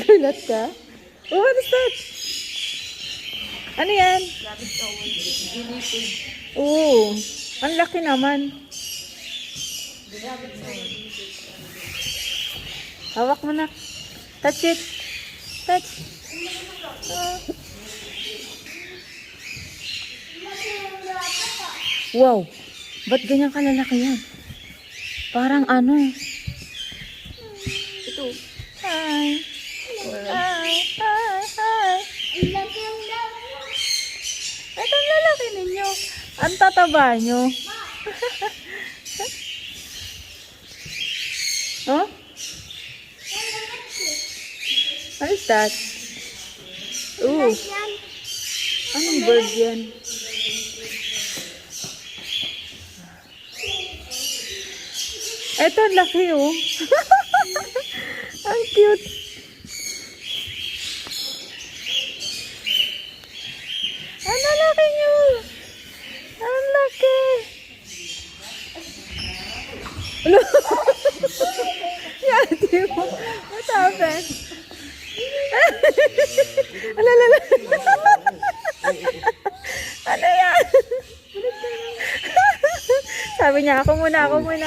Gulat ka? Oh, what is that? Ano yan? Oo. Ang laki naman. Hawak mo na. Touch it. Touch. Wow. Ba't ganyan kalalaki yan? Parang ano. Ito. Hi. Hi. Hi. Hi. Ito ang lalaki ninyo. Ang tataba nyo. Oh? What is that? Ooh. Anong bird yan? Ito, ang laki oh. Ang cute. Ang lalaki nyo. Ang laki. Ano? Yati mo. What happened? Alalala. Ano yan? Sabi niya, ako muna, ako muna.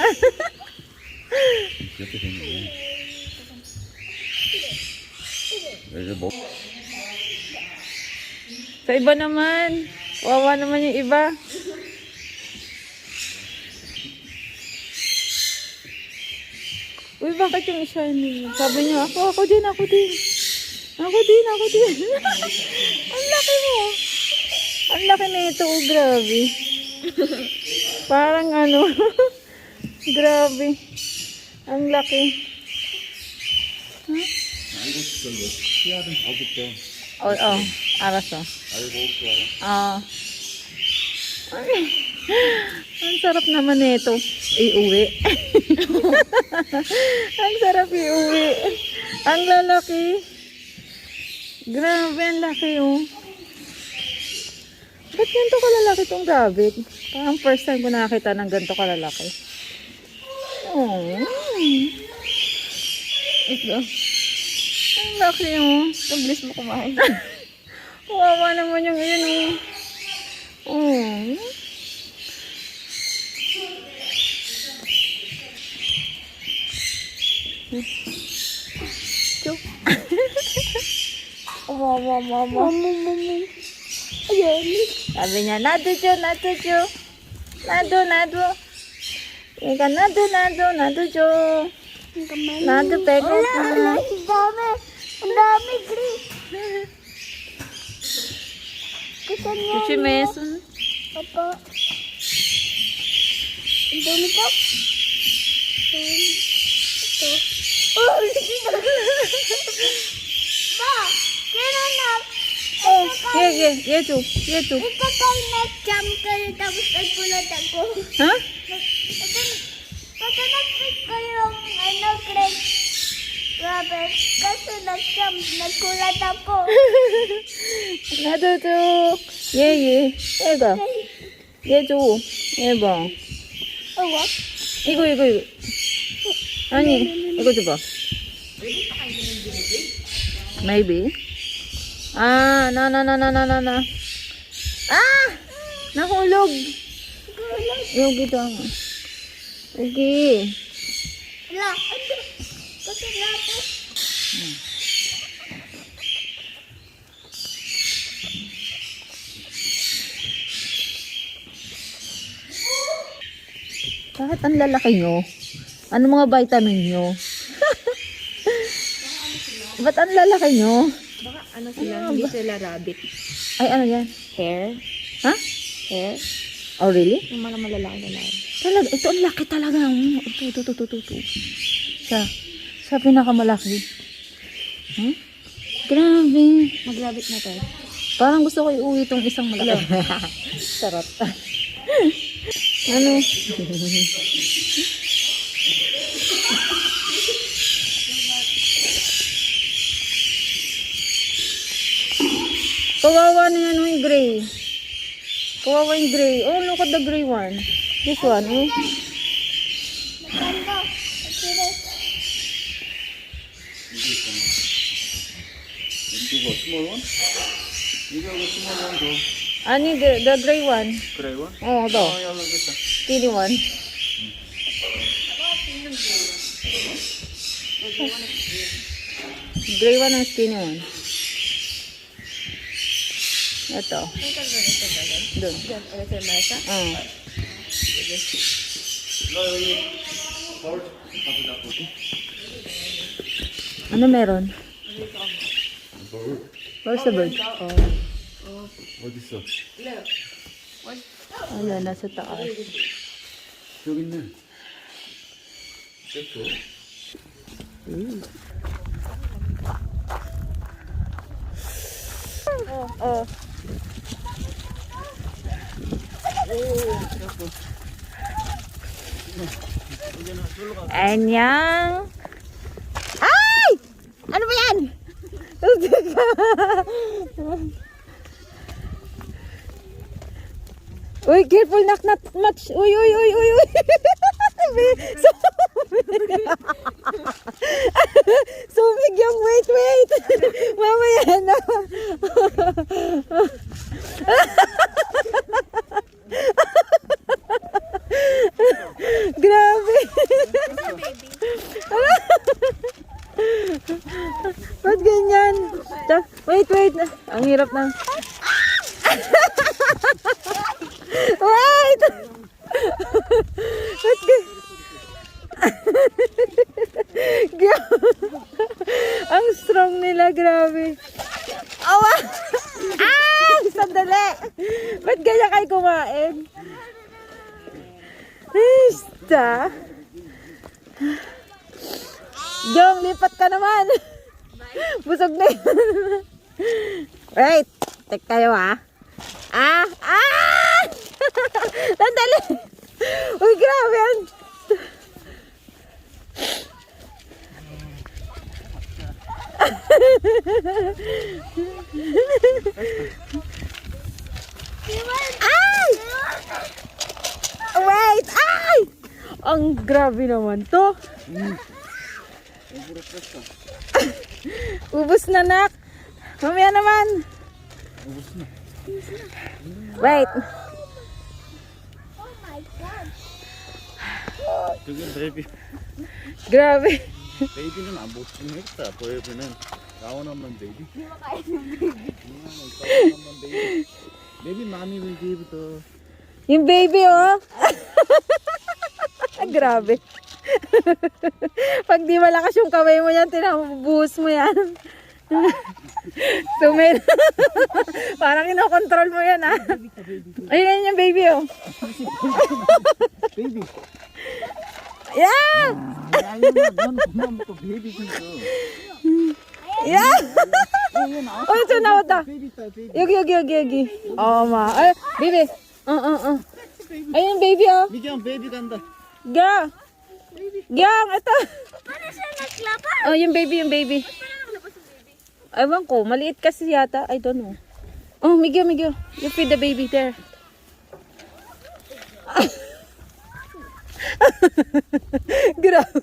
Sa iba naman. Wawa naman yung iba. Uy, bakit yung isa niyo? Sabi niya, ako din, ako din. Ako din, ako din. Ang laki mo. Ang laki na ito, oh, grabe. Parang ano. Grabe. Ang laki. Huh? Oh, aras oh. Ang sarap naman nito. Iuwi. Ang sarap iuwi. Ang lalaki. Grabe, ang laki oh. Ba't ganito kalalaki itong rabbit? Parang first time ko nakakita ng ganito kalalaki. Oh. Ito. Ang laki oh. Pag-bless mo kumain. Kawawa naman yung iyan oh. Oh. Chuk. Mama. Ayan. Sabi niya, nado, Jo, nado, Jo. Nado. Ika, nado, Jo. Nado, pego. Wala, ang dami, Grace. Kita niya. Chuchi Mason. Papa. Ang dami ko. Ito. Oh, Ma, kailan na? Oh, ye, Jo. Ito tayo na-jump kayo tapos nagpulat ako. Ha? Pagka nag-pick ko yung Grace. Robert, kasi nag-jump, nagkulat ako. Nado, Jo. Ye. Ega. Ye, Jo. Eba. Oh, what? 이거. 아니, 이거 줘봐. Maybe. Ah, na. Ah! Nahulog. Yogi daw. Yogi. Wala. Kasi nga po. Bakit ang lalaki nyo? Ano mga vitamin nyo? Ba't ang lalaki nyo? Baka ano sila, hindi sila rabbit. Ay, ano yan? Hair? Ha? Hair? Oh, really? Yung mga malalaki na lang. Talaga, ito ang laki talaga. Ito. Sa pinakamalaki. Huh? Grabe. Mag-rabbit na tayo. Parang gusto ko iuwi itong isang malaki. Sarap. Ano? Kawawa na yan yung gray. Kawawa yung gray. Oh, look at the gray one. This one, oh. Mango. Sige. 이거 small one? 이거 small one 줘. Ani, the gray one. 그래 이거? Oh, ito. 야 알겠다. Skinny one. Gray one and skinny one. Ito. Doon. Oh. 나 여기 거울 가보자. Ano meron? 거울 Where's the bird? 어디 있어? Wala, nasa taas. 여기 있네. 됐어. Oh. Anyang. Ay! Ano ba yan? Uy, careful, not much. Uy. Sumig yung wait. Mamaya na. Grabe. Ba't ganyan? Wait. Ang hirap na. Wait! Ba't ang strong nila, grabe. Awa! Ah! Sandali! Ba't ganyan kayo kumain? Basta. Jong, lipat ka naman. Busog na yun. Wait. Tek tayo ah. Sandali. Uy, grabe yan. Ay! Wait! Ay! Ang grabe naman to. Ubus na, nak. Mamaya naman. Wait. Oh my God. 저기 베이비. Grabe. 베이비는 안 보충했다. 보여주는 나오나만 베이비. 베이비 마미 will give the. Yung baby, oh. Grabe. Pag di malakas yung kamay mo yan, tinabuhos mo yan. Sumil. Parang inokontrol mo yan, ah. Ayun yung baby, oh. 베이비. Yeah! 넌 그만부터 베이비 좀 줘. Yeah! Oh, ito naota. 베이비 있다 베이비. 여기. Oh, ma. Ay, baby. Ayun yung baby, oh. 미경 베이비 간다. Gang. Ito. Paano siya naglaba? Oh, yung baby. Ewan ko, maliit kasi yata. I don't know. Oh, Miguel. You feed the baby there. Grabe.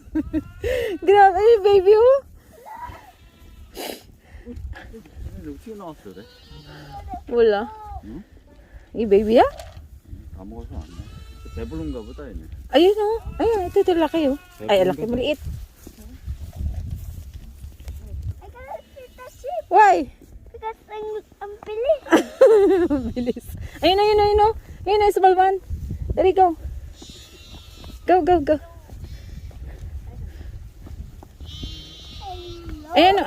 Ay, baby, oh. 어떻게 나왔어 그래? Wala. 응? Yung baby, ah? 다 먹어서 안 나. 배부른가 보다 얘네. Ayun, oh. Ayun, ito laki, oh. Ay, laki, maliit. I gotta see the sheep Why? because ang bilis. Bilis. Ayun, oh. Ayun, small one. There you go. Go. Ayan, oh.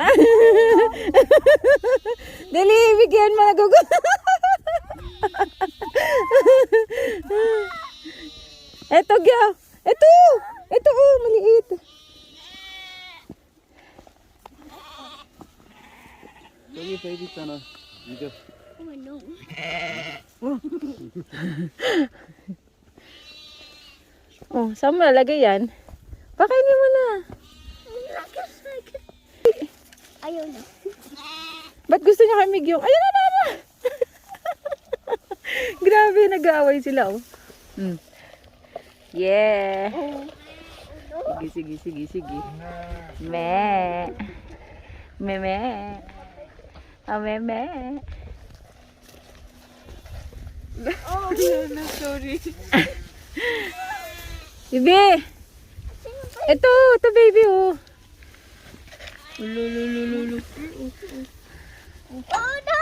Dali, bigyan mo na gugo. Eto, gya. Ito, oh, maliit. 저기 베이비 있잖아. 이거. Oh no. Oh, saan mo lalagay yan? Pakainin mo na. Ayaw na. Ba't gusto niya kay Mig yung... Ayun na. Grabe, nag-aaway sila, oh. Yeah. Sige, sige, sige, sige. Me. Me. Ah, me. Oh, No, sorry. Bibi! Ito baby, oh. Lululululu. oh no!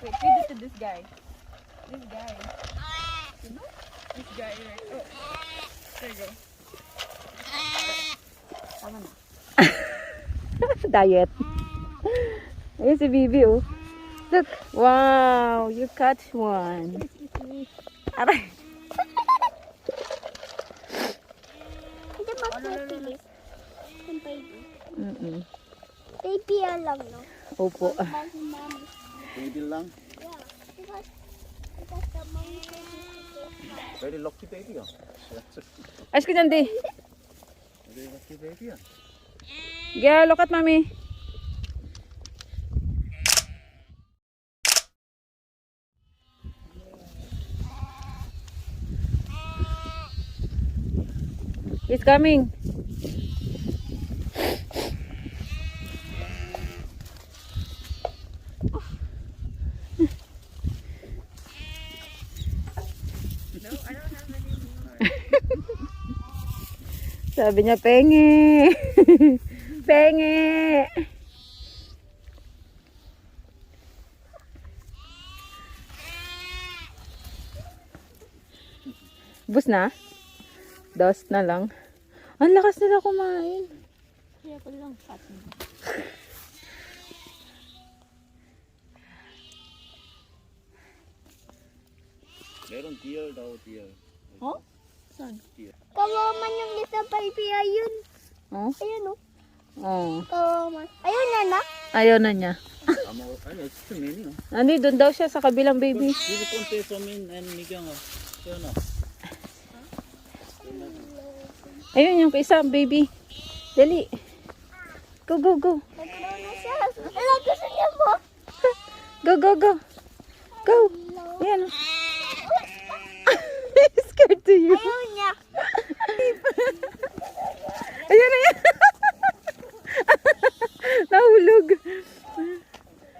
Wait, feed it to this guy. This guy. You know? This guy, right? Oh. There you go. Tama na. Diet. Ayun si Bibi, oh. Look. Wow, you catch one. Aray. Ito magpipilis. Yung baby. Mm-mm. Baby yan lang, no? Opo. Mommy, mommy. Baby lang. Yeah. Because the mommy baby. Very lucky baby. Ayos ka dyan, di. Very lucky baby. Yeah, look at mommy. He's coming. Sabi niya, penge. Penge. Bus na? Dos na lang. Ang lakas nila kumain. Kaya ko lang patin. Meron deer daw, deer. Oh? Saan? Kawaman yung isa baby, ayun. Oh? Ayun, oh. Oh. Kawaman. Ayun na na. Ayaw na niya. Ano, it's too many. Andi, doon daw siya sa kabilang baby. Dito konti sa min and nigang. Yan o. Ayun yung isa, baby. Dali. Go, go, go. Naglaw na siya. Alam, gusto niya mo. Go, go, go. Go. Ayan. Scared to you. Ayaw niya. Ayan, ayan. Nahulog.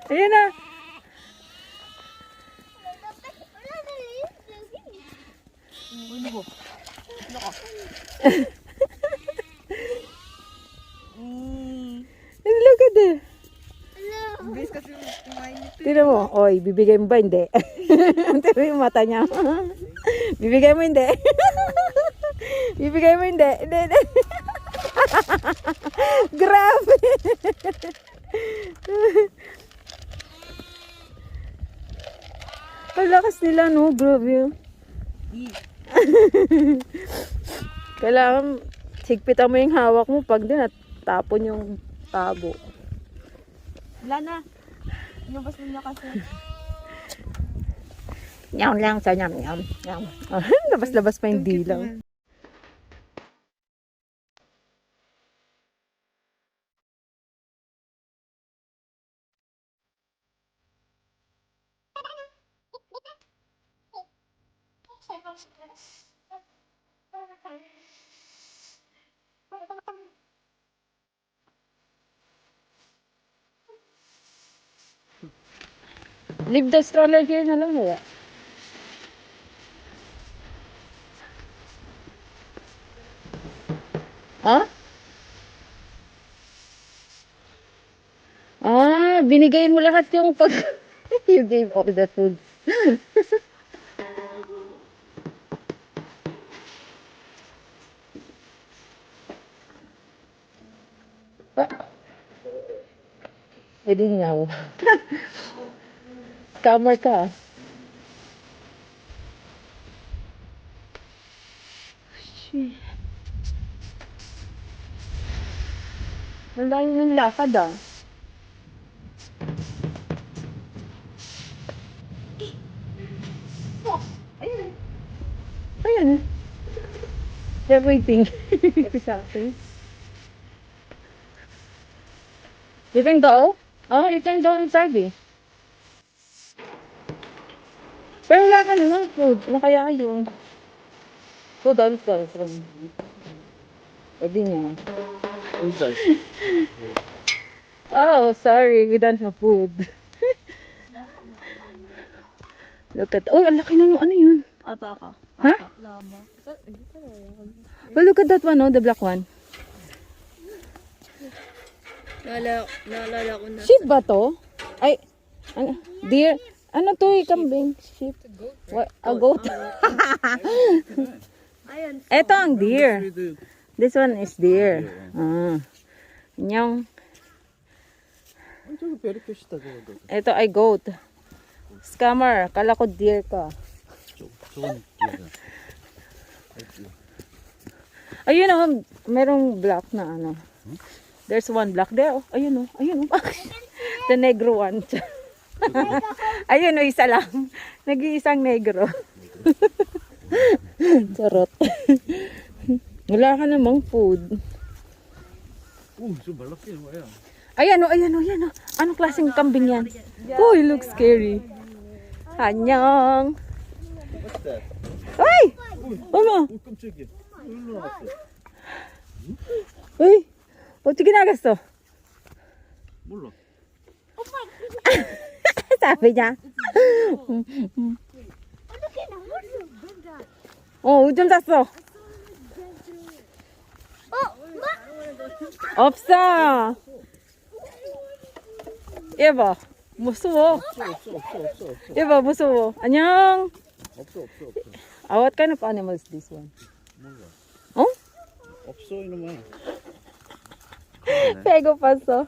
Ayan na. Wala na liit. Look at it. Bilis kasi kumain nito. Tira mo. Oy, bibigay mo ba? Hindi. Tira mo yung mata niya. Bibigay mo hindi. Bibigay mo hindi. Hindi, hindi. Grabe. Ang lakas nila, no? Grabe. Kailangan higpitan mo yung hawak mo pag din at tapon yung tabo. Wala na. Inubos mo niya kasi. Nyam lang sa nyam nyam. Nyam. Labas-labas pa yung dilaw. Leave the stroller here na lang nila. Ha? Ah, binigay mo lahat yung pag... You gave all the food. Pwede nga mo. Scammer ka. Shit. Ang dami ng lakad ah. Ayan. They're waiting. Exactly. You can go? Oh, you can go inside eh. Pero wala ka naman food. Ano kaya yun? Food on food. Pwede niya. Inside. Oh, sorry. We don't have food. Look at... Oh, ang laki ng ano yun? Ataka. Ha? Lama. Well, look at that one, oh, the black one. Naalala ko na. Sheep ba to? Ay, ano, deer? Ano to, kambing? Sheep? What? A goat? Ayun. Ito ang deer. We do. This one is deer. Ah. Yung, 저기 베리큐 시다 저거. ito ay goat. Scammer, kala ko deer ka. 저건 Ayun oh, merong black na ano. There's one black there. Oh, ayun oh, ayun oh. The negro one. Ayun oh, isa lang. Nag-iisang negro. Charot. Wala ka namang food. 좀 말랐게 뭐야? Ayan oh, ayan oh, ayan oh. Anong klaseng kambing yan? Oh, it looks scary. Anyong. What's that? Ay! Ano? 깜짝이야. 일로 나왔어. Uy! 어떻게 나갔어? 몰라. Sabi niya. Look at that. 어, 좀 샀어. 없어. 얘 봐. 무서워. 없어. 얘 봐, 무서워. 안녕. 없어. What kind of animal is this one? 몰라. 어? 없어 이놈아. 배고팠어.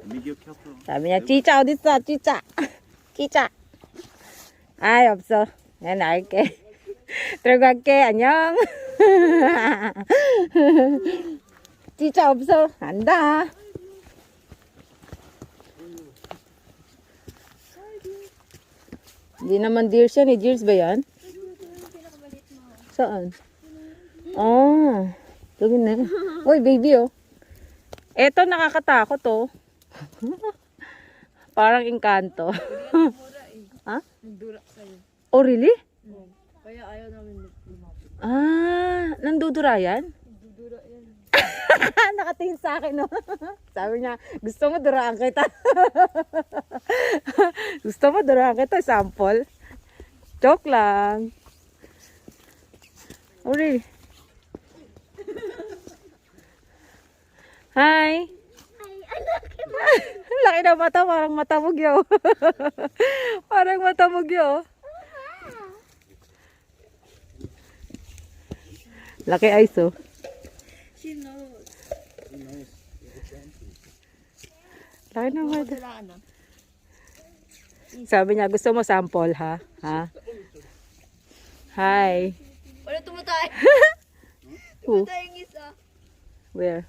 미디어 켰어. 사bi niya, chicha 어딨어? chicha. chicha. 아이, 없어. 내가 나갈게. 들어갈게. 안녕. chicha 없어. 안다. Hindi naman deers yan eh. Deers ba yan? Saan? Oh. Lugin na. Uy, baby oh. Eto nakakatakot oh. Parang engkanto. Ha? Nagdura sa'yo. Oh, really? Kaya ayaw namin lumapit. Ah, nandudura yan? Nagdudura yan. Nakatingin sa akin, no? Sabi niya, gusto mo duraan kita. Gusto mo duraan kita, sample? Joke lang. Uri. Hi. Laki na mata, parang matabog yun. Parang matabog yun. Laki eyes, oh. She knows. Laki na mata. Wala na. Sabi niya, gusto mo sample, ha? Ha? Hi. Wala tumatay. Who? Tumatay yung isa. Where?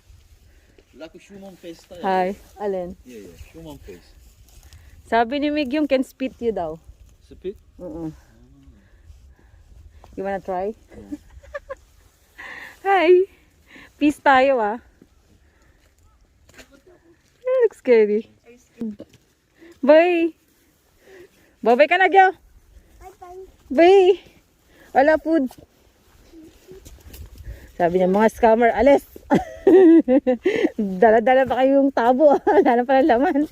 Like human face tayo. Hi. Alin? Yeah, human face. Sabi ni Mig yung can spit you daw. Spit? You wanna try? Hi. Peace tayo, ah. Looks scary. Bye. Bye-bye ka na, Gyo. Bye-bye. Bye. Wala food. Sabi niya, mga scammer, alis. Dala-dala pa kayong tabo. Wala na pala laman.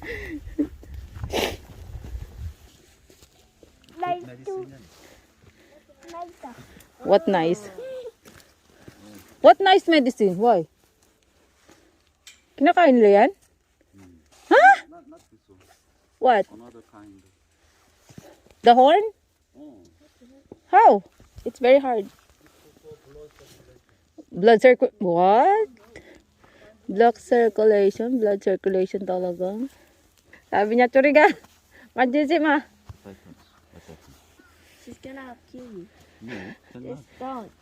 Nice to. Nice. What nice? What nice medicine? Why? Kinakain nila yan? Not this one. What? Another kind. The horn? Oh. How? It's very hard. Blood circulation. What? Blood circulation talaga. Sabi niya, Turiga, majisima. She's gonna kill you. No, Just don't.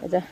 Kaja.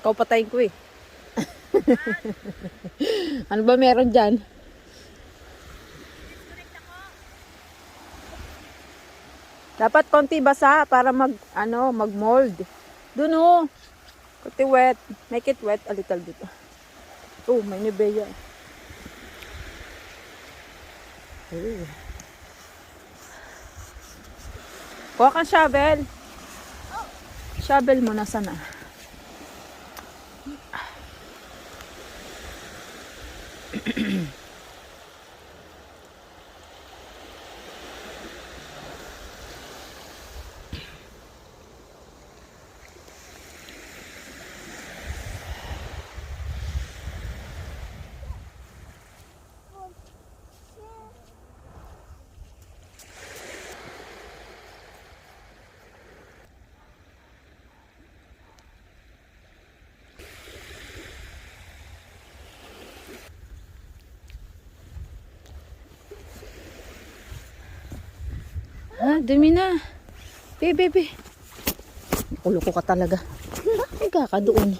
Ikaw patayin ko eh. Ano ba meron dyan? Dapat konti basa para mag-mold. Dun oh. Konti wet. Make it wet a little bit. Oh, may Nivea. Oh. Kuha kang shovel. Shovel mo na sana. Ha, dumi na. Be. Ulo ko ka talaga. Ay, kaka doon.